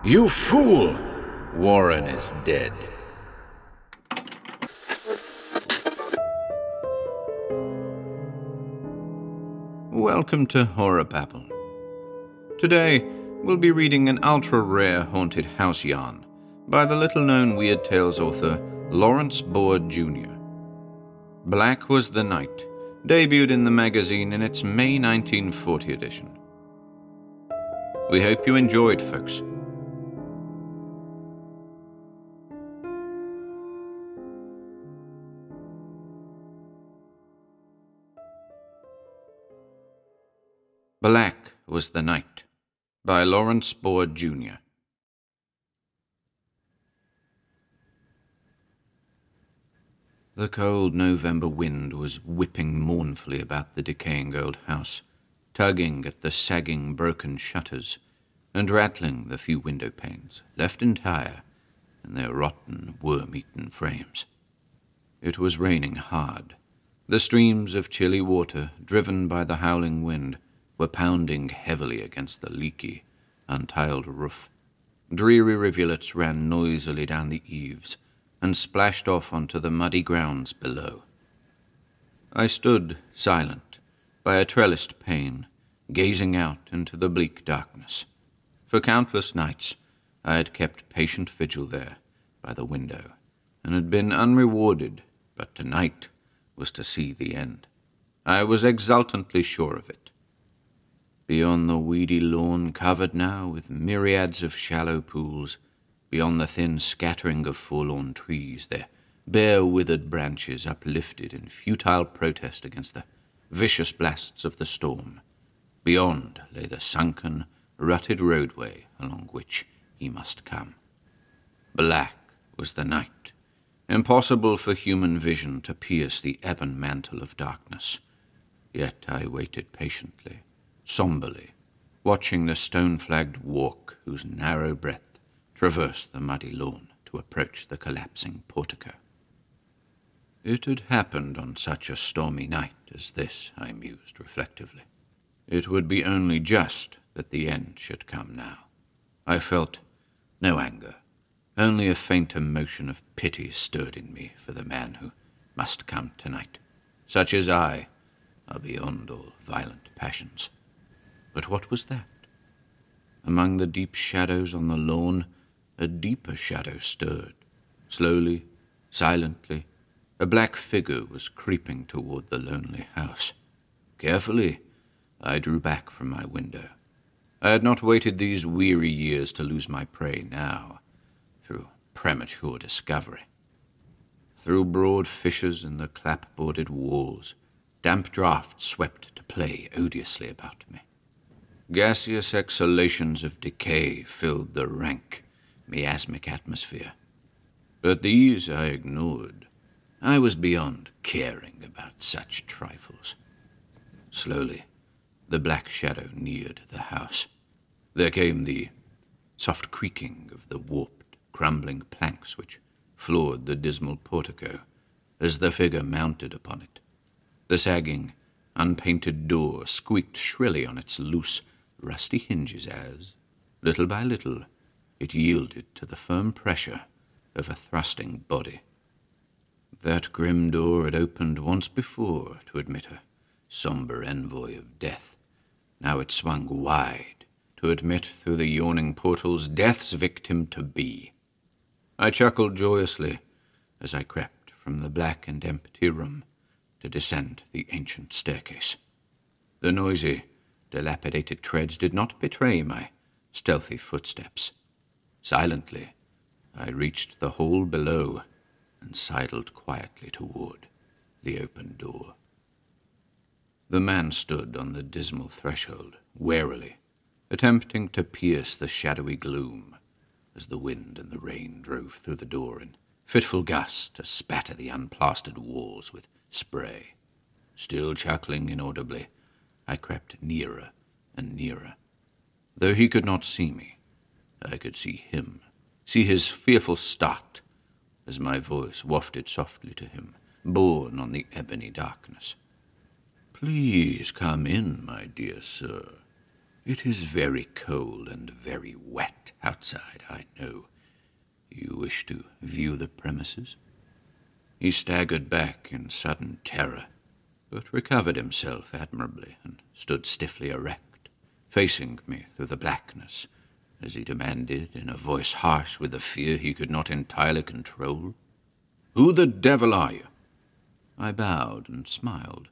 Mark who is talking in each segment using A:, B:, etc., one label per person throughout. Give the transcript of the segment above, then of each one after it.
A: You fool! Warren is dead. Welcome to HorrorBabble. Today, we'll be reading an ultra-rare haunted house yarn by the little-known Weird Tales author Laurence Bour, Jr. Black Was the Night debuted in the magazine in its May 1940 edition. We hope you enjoyed, folks. Black Was the Night by Laurence Bour, Jr. The cold November wind was whipping mournfully about the decaying old house, tugging at the sagging, broken shutters, and rattling the few window panes, left entire in their rotten, worm-eaten frames. It was raining hard. The streams of chilly water, driven by the howling wind, were pounding heavily against the leaky, untiled roof. Dreary rivulets ran noisily down the eaves and splashed off onto the muddy grounds below. I stood, silent, by a trellised pane, gazing out into the bleak darkness. For countless nights I had kept patient vigil there, by the window, and had been unrewarded, but tonight was to see the end. I was exultantly sure of it. Beyond the weedy lawn, covered now with myriads of shallow pools, beyond the thin scattering of forlorn trees, their bare withered branches uplifted in futile protest against the vicious blasts of the storm, beyond lay the sunken, rutted roadway along which he must come. Black was the night, impossible for human vision to pierce the ebon mantle of darkness. Yet I waited patiently, somberly, watching the stone-flagged walk whose narrow breadth traversed the muddy lawn to approach the collapsing portico. It had happened on such a stormy night as this, I mused reflectively. It would be only just that the end should come now. I felt no anger, only a faint emotion of pity stirred in me for the man who must come tonight. Such as I are beyond all violent passions. But what was that? Among the deep shadows on the lawn, a deeper shadow stirred. Slowly, silently, a black figure was creeping toward the lonely house. Carefully, I drew back from my window. I had not waited these weary years to lose my prey now, through premature discovery. Through broad fissures in the clapboarded walls, damp draughts swept to play odiously about me. Gaseous exhalations of decay filled the rank, miasmic atmosphere. But these I ignored. I was beyond caring about such trifles. Slowly, the black shadow neared the house. There came the soft creaking of the warped, crumbling planks which floored the dismal portico as the figure mounted upon it. The sagging, unpainted door squeaked shrilly on its loose, rusty hinges as, little by little, it yielded to the firm pressure of a thrusting body. That grim door had opened once before to admit a somber envoy of death. Now it swung wide to admit through the yawning portals death's victim-to-be. I chuckled joyously as I crept from the black and empty room to descend the ancient staircase. The noisy, dilapidated treads did not betray my stealthy footsteps. Silently, I reached the hall below and sidled quietly toward the open door. The man stood on the dismal threshold, warily, attempting to pierce the shadowy gloom as the wind and the rain drove through the door in fitful gusts to spatter the unplastered walls with spray. Still chuckling inaudibly, I crept nearer and nearer. Though he could not see me, I could see him, see his fearful start, as my voice wafted softly to him, borne on the ebony darkness. "Please come in, my dear sir. It is very cold and very wet outside, I know. You wish to view the premises?" He staggered back in sudden terror, but recovered himself admirably and stood stiffly erect, facing me through the blackness, as he demanded, in a voice harsh with the fear he could not entirely control, "Who the devil are you?" I bowed and smiled,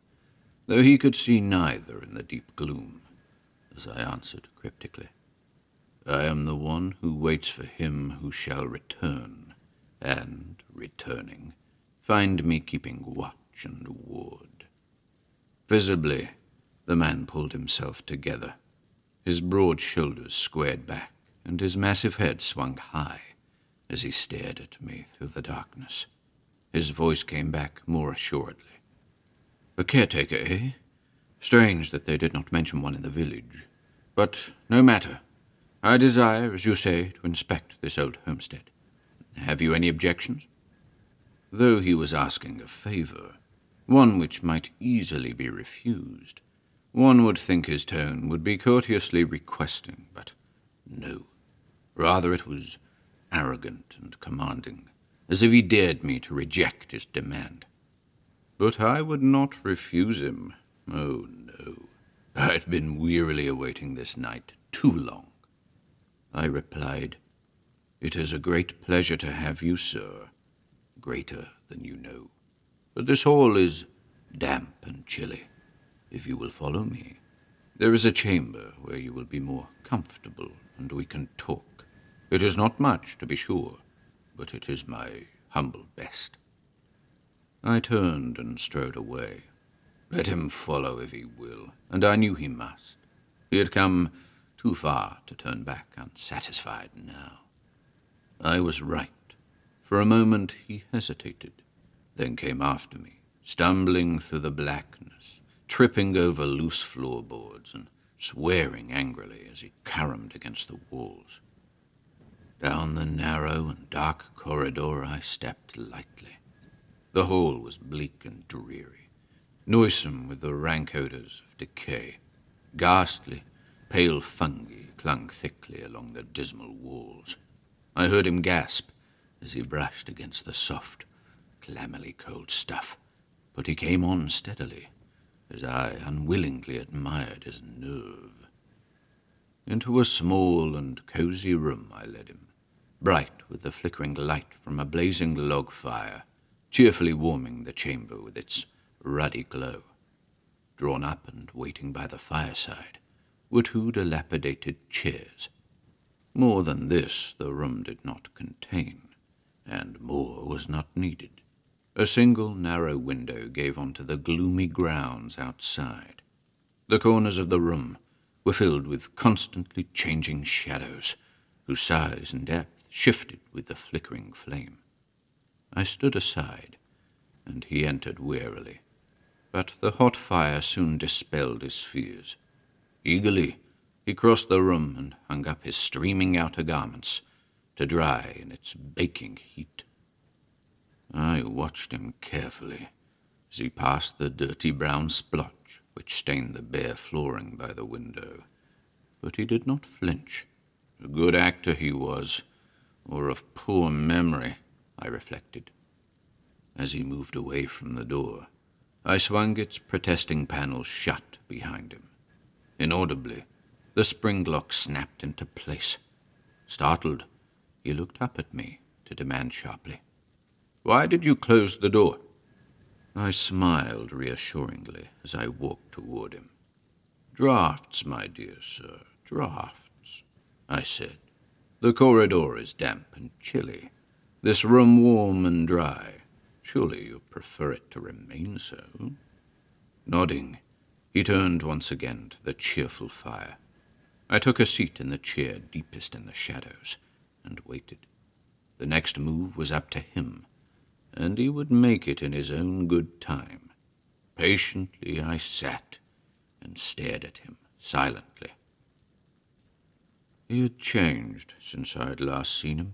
A: though he could see neither in the deep gloom, as I answered cryptically, "I am the one who waits for him who shall return, and, returning, find me keeping watch and ward." Visibly, the man pulled himself together. His broad shoulders squared back, and his massive head swung high as he stared at me through the darkness. His voice came back more assuredly. "A caretaker, eh? Strange that they did not mention one in the village. But no matter. I desire, as you say, to inspect this old homestead. Have you any objections?" Though he was asking a favor, one which might easily be refused, one would think his tone would be courteously requesting, but no. Rather it was arrogant and commanding, as if he dared me to reject his demand. But I would not refuse him. Oh, no. I had been wearily awaiting this night too long. I replied, "It is a great pleasure to have you, sir. Greater than you know. But this hall is damp and chilly. If you will follow me, there is a chamber where you will be more comfortable, and we can talk. It is not much, to be sure, but it is my humble best." I turned and strode away. Let him follow if he will, and I knew he must. He had come too far to turn back unsatisfied now. I was right. For a moment he hesitated, then came after me, stumbling through the blackness, tripping over loose floorboards and swearing angrily as he caromed against the walls. Down the narrow and dark corridor I stepped lightly. The hall was bleak and dreary, noisome with the rank odors of decay. Ghastly, pale fungi clung thickly along the dismal walls. I heard him gasp as he brushed against the soft, clammily cold stuff, but he came on steadily, as I unwillingly admired his nerve. Into a small and cozy room I led him, bright with the flickering light from a blazing log fire, cheerfully warming the chamber with its ruddy glow. Drawn up and waiting by the fireside were two dilapidated chairs. More than this the room did not contain, and more was not needed. A single narrow window gave onto the gloomy grounds outside. The corners of the room were filled with constantly changing shadows, whose size and depth shifted with the flickering flame. I stood aside, and he entered warily, but the hot fire soon dispelled his fears. Eagerly, he crossed the room and hung up his streaming outer garments to dry in its baking heat. I watched him carefully as he passed the dirty brown splotch which stained the bare flooring by the window, but he did not flinch. A good actor he was, or of poor memory, I reflected. As he moved away from the door, I swung its protesting panels shut behind him. Inaudibly, the spring lock snapped into place. Startled, he looked up at me to demand sharply, "Why did you close the door?" I smiled reassuringly as I walked toward him. "Draughts, my dear sir, draughts," I said. "The corridor is damp and chilly, this room warm and dry. Surely you prefer it to remain so?" Nodding, he turned once again to the cheerful fire. I took a seat in the chair deepest in the shadows and waited. The next move was up to him, and he would make it in his own good time. Patiently I sat and stared at him silently. He had changed since I had last seen him,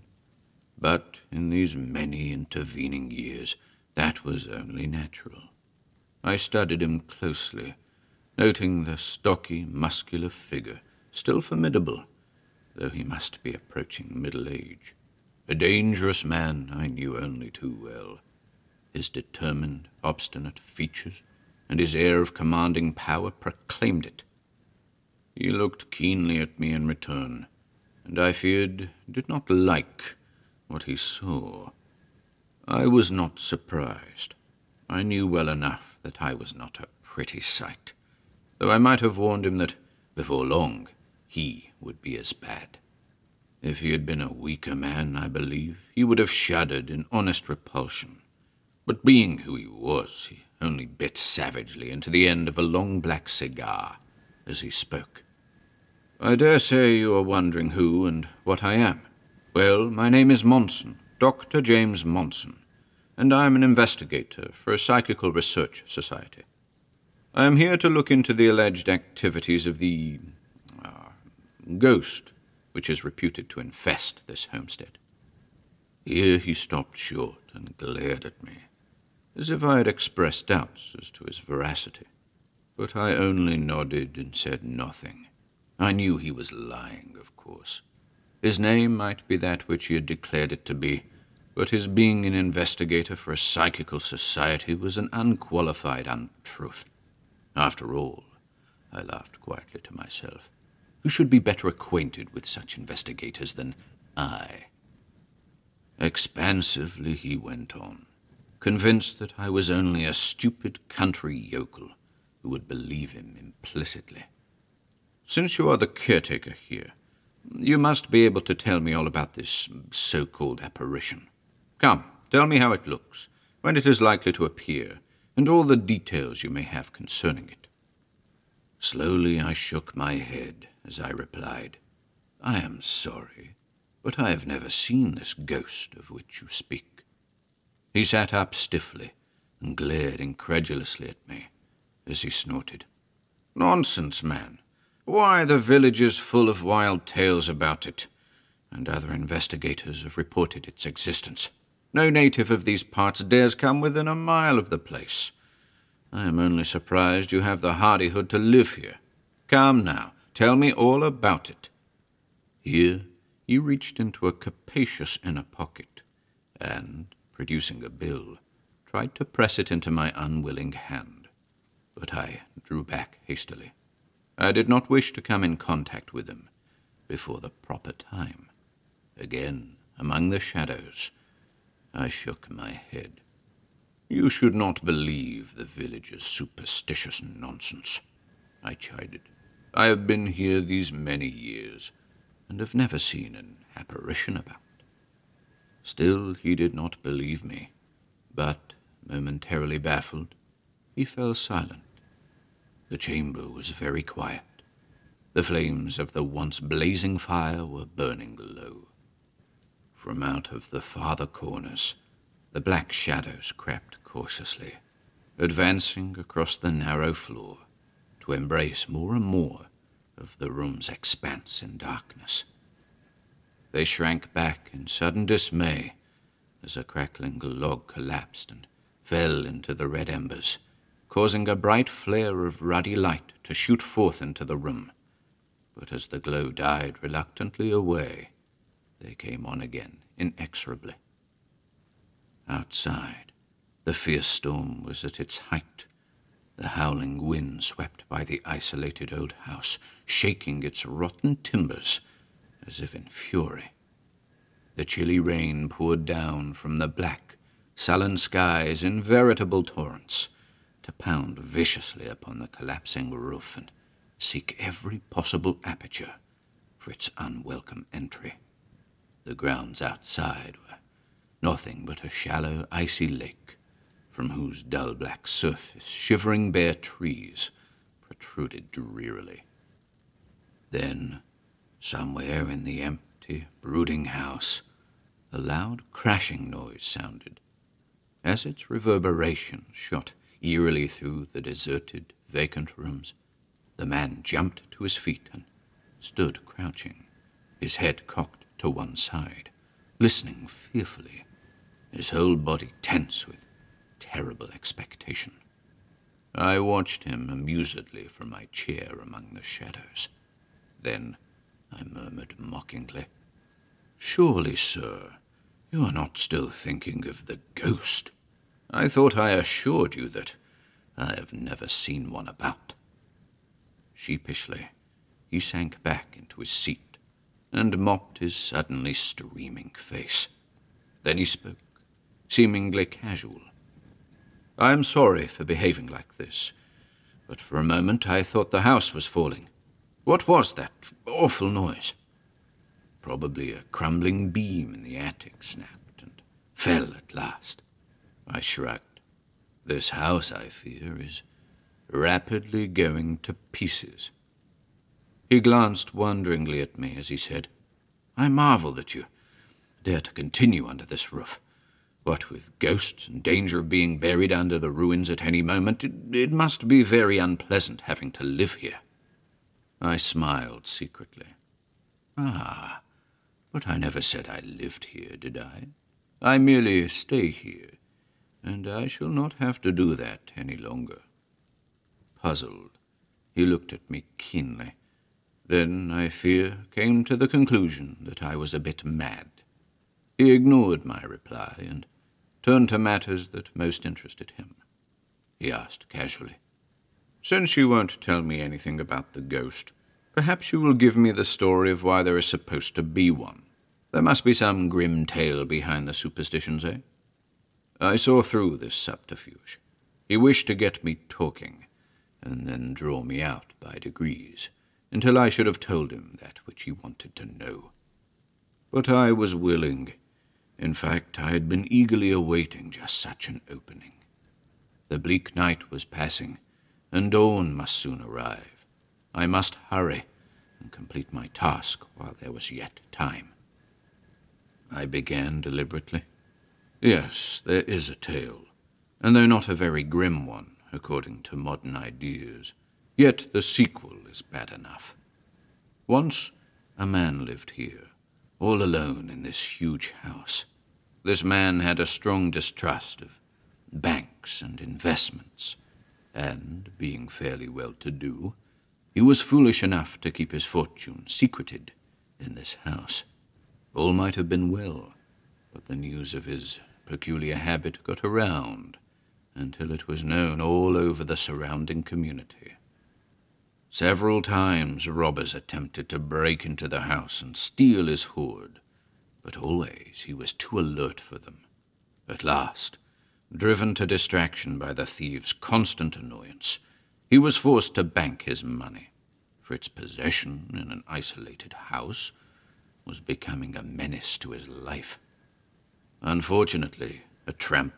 A: but in these many intervening years that was only natural. I studied him closely, noting the stocky, muscular figure still formidable, though he must be approaching middle age. A dangerous man I knew only too well. His determined, obstinate features and his air of commanding power proclaimed it. He looked keenly at me in return, and I feared did not like what he saw. I was not surprised. I knew well enough that I was not a pretty sight, though I might have warned him that, before long, he would be as bad. If he had been a weaker man, I believe, he would have shuddered in honest repulsion. But being who he was, he only bit savagely into the end of a long black cigar as he spoke. I dare say you are wondering who and what I am. Well, my name is Monson, Dr. James Monson, and I am an investigator for a psychical research society. I am here to look into the alleged activities of the ghost which is reputed to infest this homestead. Here he stopped short and glared at me, as if I had expressed doubts as to his veracity. But I only nodded and said nothing. I knew he was lying, of course. His name might be that which he had declared it to be, but his being an investigator for a psychical society was an unqualified untruth. After all, I laughed quietly to myself, who should be better acquainted with such investigators than I? Expansively he went on, convinced that I was only a stupid country yokel who would believe him implicitly. Since you are the caretaker here, you must be able to tell me all about this so-called apparition. Come, tell me how it looks, when it is likely to appear, and all the details you may have concerning it. Slowly I shook my head as I replied, I am sorry, but I have never seen this ghost of which you speak. He sat up stiffly and glared incredulously at me as he snorted. Nonsense, man. Why, the village is full of wild tales about it, and other investigators have reported its existence. No native of these parts dares come within a mile of the place. I am only surprised you have the hardihood to live here. Come now, tell me all about it. Here he reached into a capacious inner pocket, and, producing a bill, tried to press it into my unwilling hand. But I drew back hastily. I did not wish to come in contact with him before the proper time. Again, among the shadows, I shook my head. You should not believe the village's superstitious nonsense, I chided. I have been here these many years, and have never seen an apparition about. Still he did not believe me, but, momentarily baffled, he fell silent. The chamber was very quiet. The flames of the once blazing fire were burning low. From out of the farther corners, the black shadows crept cautiously, advancing across the narrow floor to embrace more and more of the room's expanse in darkness. They shrank back in sudden dismay as a crackling log collapsed and fell into the red embers, causing a bright flare of ruddy light to shoot forth into the room. But as the glow died reluctantly away, they came on again inexorably. Outside, the fierce storm was at its height. The howling wind swept by the isolated old house, shaking its rotten timbers as if in fury. The chilly rain poured down from the black, sullen skies in veritable torrents, to pound viciously upon the collapsing roof and seek every possible aperture for its unwelcome entry. The grounds outside were nothing but a shallow, icy lake, from whose dull black surface shivering bare trees protruded drearily. Then, somewhere in the empty, brooding house, a loud crashing noise sounded. As its reverberation shot eerily through the deserted, vacant rooms, the man jumped to his feet and stood crouching, his head cocked to one side, listening fearfully, his whole body tense with terrible expectation. I watched him amusedly from my chair among the shadows. Then I murmured mockingly, "Surely, sir, you are not still thinking of the ghost? I thought I assured you that I have never seen one about." Sheepishly, he sank back into his seat and mopped his suddenly streaming face. Then he spoke, seemingly casual. "I am sorry for behaving like this, but for a moment I thought the house was falling. What was that awful noise?" "Probably a crumbling beam in the attic snapped and fell at last." I shrugged. "This house, I fear, is rapidly going to pieces." He glanced wonderingly at me as he said, "I marvel that you dare to continue under this roof. What with ghosts and danger of being buried under the ruins at any moment, it must be very unpleasant having to live here." I smiled secretly. "Ah, but I never said I lived here, did I? I merely stay here, and I shall not have to do that any longer." Puzzled, he looked at me keenly. Then, I fear, came to the conclusion that I was a bit mad. He ignored my reply and turned to matters that most interested him. He asked casually, "Since you won't tell me anything about the ghost, perhaps you will give me the story of why there is supposed to be one. There must be some grim tale behind the superstitions, eh?" I saw through this subterfuge. He wished to get me talking, and then draw me out by degrees, until I should have told him that which he wanted to know. But I was willing. In fact, I had been eagerly awaiting just such an opening. The bleak night was passing, and dawn must soon arrive. I must hurry and complete my task while there was yet time. I began deliberately. "Yes, there is a tale, and though not a very grim one, according to modern ideas, yet the sequel is bad enough. Once a man lived here, all alone in this huge house. This man had a strong distrust of banks and investments, and, being fairly well-to-do, he was foolish enough to keep his fortune secreted in this house. All might have been well, but the news of his peculiar habit got around until it was known all over the surrounding community. Several times robbers attempted to break into the house and steal his hoard, but always he was too alert for them. At last, driven to distraction by the thieves' constant annoyance, he was forced to bank his money, for its possession in an isolated house was becoming a menace to his life. Unfortunately, a tramp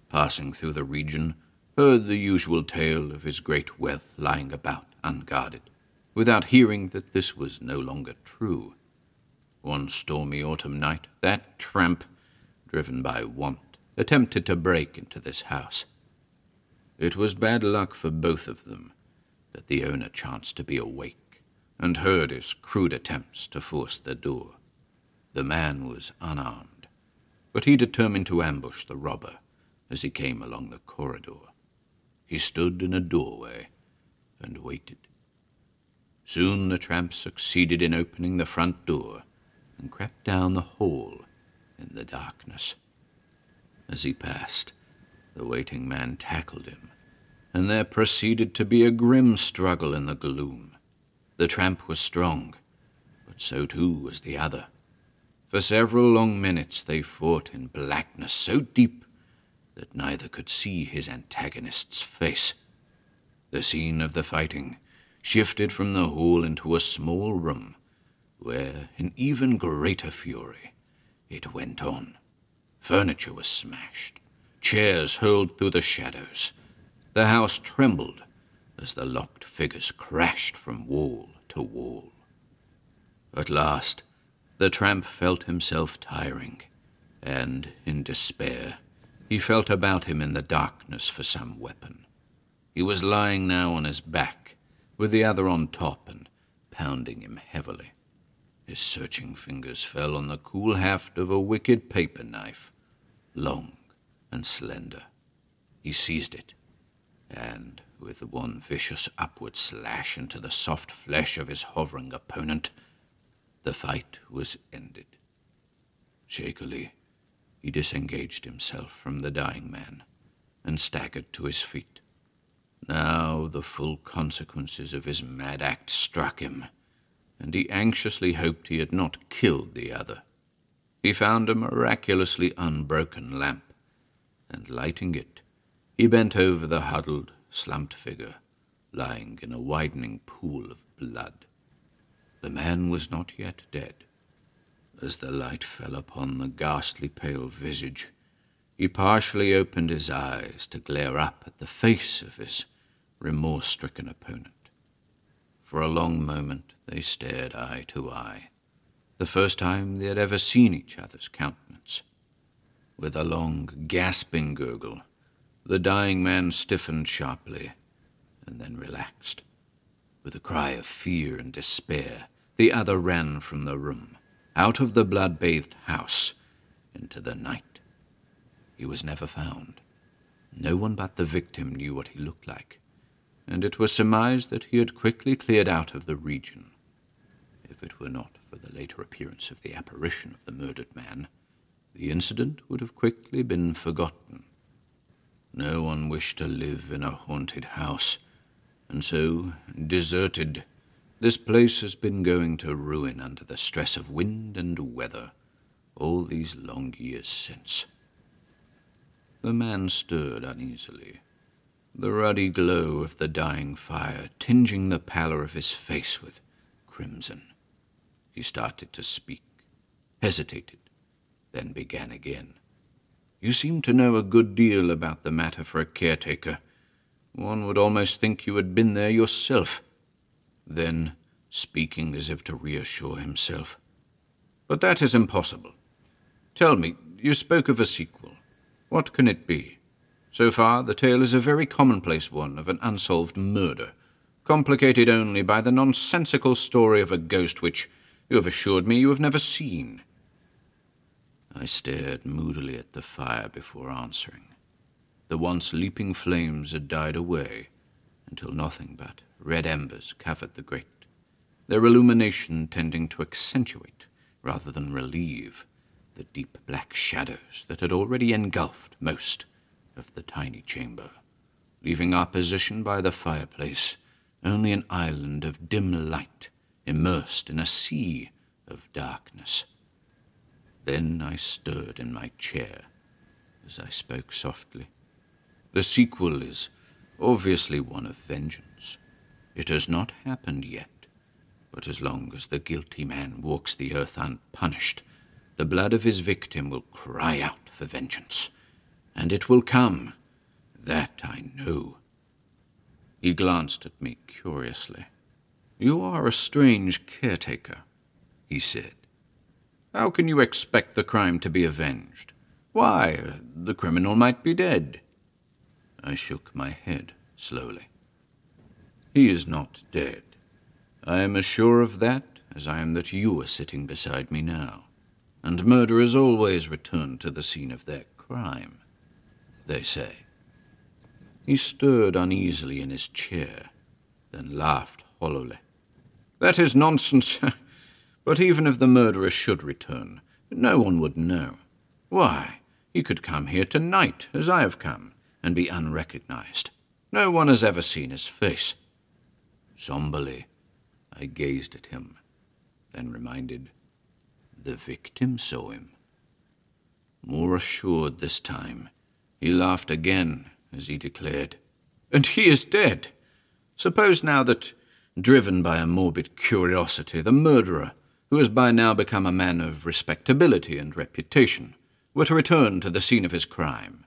A: passing through the region heard the usual tale of his great wealth lying about unguarded, without hearing that this was no longer true. One stormy autumn night, that tramp, driven by want, attempted to break into this house. It was bad luck for both of them that the owner chanced to be awake and heard his crude attempts to force the door. The man was unarmed, but he determined to ambush the robber as he came along the corridor. He stood in a doorway and waited. Soon the tramp succeeded in opening the front door and crept down the hall in the darkness. As he passed, the waiting man tackled him, and there proceeded to be a grim struggle in the gloom. The tramp was strong, but so too was the other. For several long minutes they fought in blackness so deep that neither could see his antagonist's face. The scene of the fighting shifted from the hall into a small room, where, in even greater fury, it went on. Furniture was smashed, chairs hurled through the shadows. The house trembled as the locked figures crashed from wall to wall. At last, the tramp felt himself tiring, and, in despair, he felt about him in the darkness for some weapon. He was lying now on his back, with the other on top and pounding him heavily. His searching fingers fell on the cool haft of a wicked paper knife, long and slender. He seized it and with one vicious upward slash into the soft flesh of his hovering opponent, the fight was ended. Shakily, he disengaged himself from the dying man and staggered to his feet. Now the full consequences of his mad act struck him, and he anxiously hoped he had not killed the other. He found a miraculously unbroken lamp, and lighting it, he bent over the huddled, slumped figure, lying in a widening pool of blood. The man was not yet dead. As the light fell upon the ghastly pale visage, he partially opened his eyes to glare up at the face of his remorse-stricken opponent. For a long moment they stared eye to eye, the first time they had ever seen each other's countenance. With a long, gasping gurgle, the dying man stiffened sharply and then relaxed. With a cry of fear and despair, the other ran from the room, out of the blood-bathed house, into the night. He was never found. No one but the victim knew what he looked like, and it was surmised that he had quickly cleared out of the region. If it were not for the later appearance of the apparition of the murdered man, the incident would have quickly been forgotten. No one wished to live in a haunted house, and so, deserted, this place has been going to ruin under the stress of wind and weather all these long years since. The man stirred uneasily, the ruddy glow of the dying fire tinging the pallor of his face with crimson. He started to speak, hesitated, then began again. "You seem to know a good deal about the matter for a caretaker. One would almost think you had been there yourself." Then, speaking as if to reassure himself, "But that is impossible. Tell me, you spoke of a sequel. What can it be? So far, the tale is a very commonplace one of an unsolved murder, complicated only by the nonsensical story of a ghost which you have assured me you have never seen." I stared moodily at the fire before answering. The once leaping flames had died away until nothing but red embers covered the grate, their illumination tending to accentuate rather than relieve the deep black shadows that had already engulfed most of the tiny chamber, leaving our position by the fireplace only an island of dim light immersed in a sea of darkness. Then I stirred in my chair as I spoke softly. "The sequel is obviously one of vengeance. It has not happened yet, but as long as the guilty man walks the earth unpunished, the blood of his victim will cry out for vengeance, and it will come. That I know." He glanced at me curiously. "You are a strange caretaker," he said. "How can you expect the crime to be avenged? Why, the criminal might be dead." I shook my head slowly. "He is not dead. I am as sure of that as I am that you are sitting beside me now. And murderers always return to the scene of their crime, they say." He stirred uneasily in his chair, then laughed hollowly. "That is nonsense. But even if the murderer should return, no one would know. Why, he could come here tonight, as I have come, and be unrecognized. No one has ever seen his face." Somberly, I gazed at him, then reminded, "The victim saw him." More assured this time, he laughed again as he declared, "And he is dead. Suppose now that, driven by a morbid curiosity, the murderer, who has by now become a man of respectability and reputation, were to return to the scene of his crime,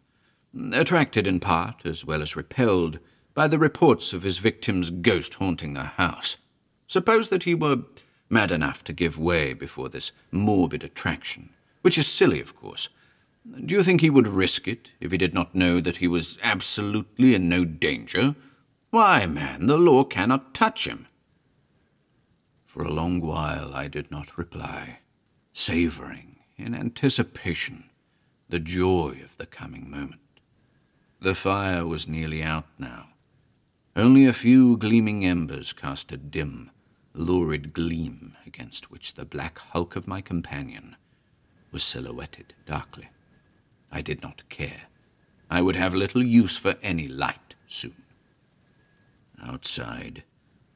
A: attracted in part, as well as repelled, by the reports of his victim's ghost haunting the house. Suppose that he were mad enough to give way before this morbid attraction, which is silly, of course. Do you think he would risk it if he did not know that he was absolutely in no danger? Why, man, the law cannot touch him." For a long while I did not reply, savoring, in anticipation, the joy of the coming moment. The fire was nearly out now, Only a few gleaming embers cast a dim, lurid gleam against which the black hulk of my companion was silhouetted darkly. I did not care. I would have little use for any light soon. Outside,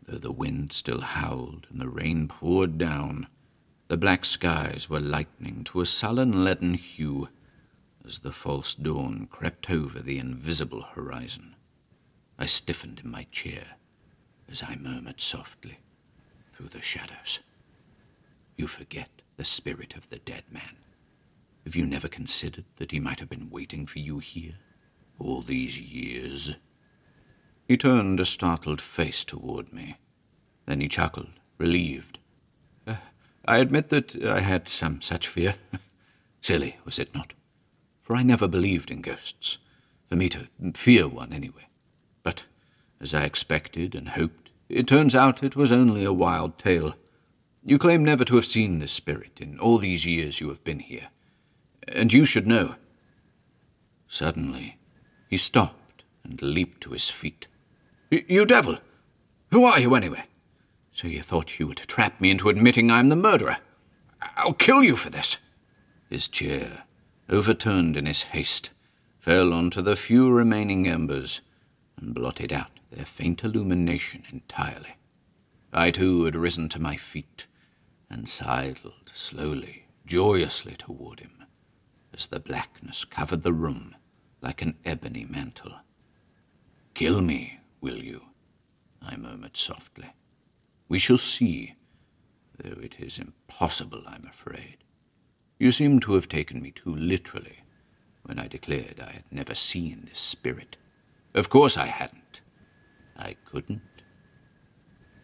A: though the wind still howled and the rain poured down, the black skies were lightening to a sullen leaden hue as the false dawn crept over the invisible horizon. I stiffened in my chair as I murmured softly through the shadows. You forget the spirit of the dead man. Have you never considered that he might have been waiting for you here all these years? He turned a startled face toward me. Then he chuckled, relieved. I admit that I had some such fear. Silly, was it not? For I never believed in ghosts. For me to fear one, anyway. But, as I expected and hoped, it turns out it was only a wild tale. You claim never to have seen this spirit in all these years you have been here. And you should know. Suddenly, he stopped and leaped to his feet. You devil! Who are you, anyway? So you thought you would trap me into admitting I am the murderer? I'll kill you for this. His chair, overturned in his haste, fell onto the few remaining embers and blotted out their faint illumination entirely. I too had risen to my feet and sidled slowly, joyously toward him, as the blackness covered the room like an ebony mantle. Kill me, will you? I murmured softly. We shall see, though it is impossible, I'm afraid. You seem to have taken me too literally when I declared I had never seen this spirit. Of course I hadn't. I couldn't.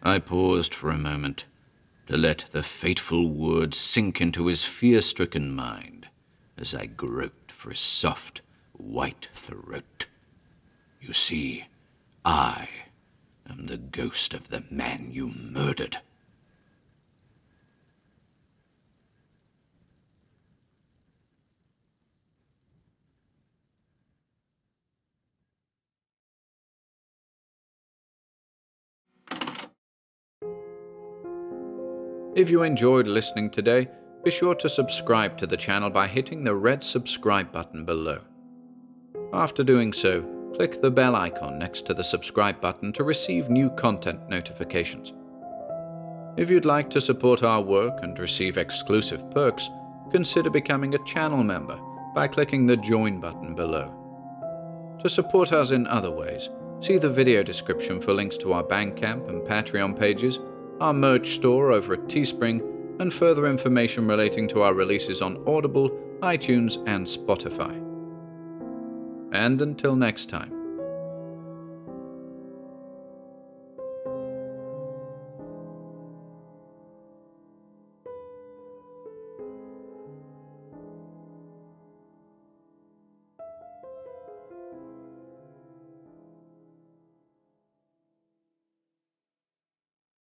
A: I paused for a moment to let the fateful words sink into his fear-stricken mind as I groped for his soft, white throat. You see, I am the ghost of the man you murdered. If you enjoyed listening today, be sure to subscribe to the channel by hitting the red subscribe button below. After doing so, click the bell icon next to the subscribe button to receive new content notifications. If you'd like to support our work and receive exclusive perks, consider becoming a channel member by clicking the join button below. To support us in other ways, see the video description for links to our Bandcamp and Patreon pages, our merch store over at Teespring, and further information relating to our releases on Audible, iTunes, and Spotify. And until next time,